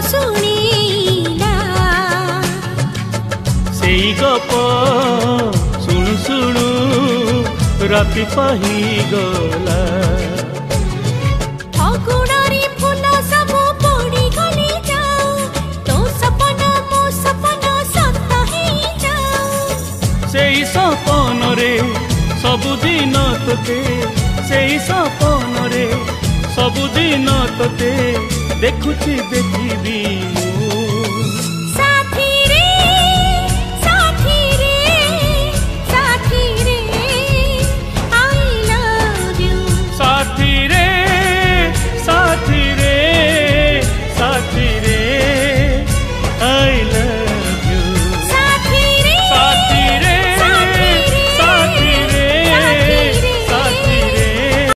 शुणीला सेई गप शुणु शुणु राति पाही गला फगुणरी फूल सब पड़ी गली जाओ तो सपना मो सपना सत ही जाओ सेई सपन रे सबुदिन तोते सेई सपन रे सबुदिन तोते देखुची देखिबी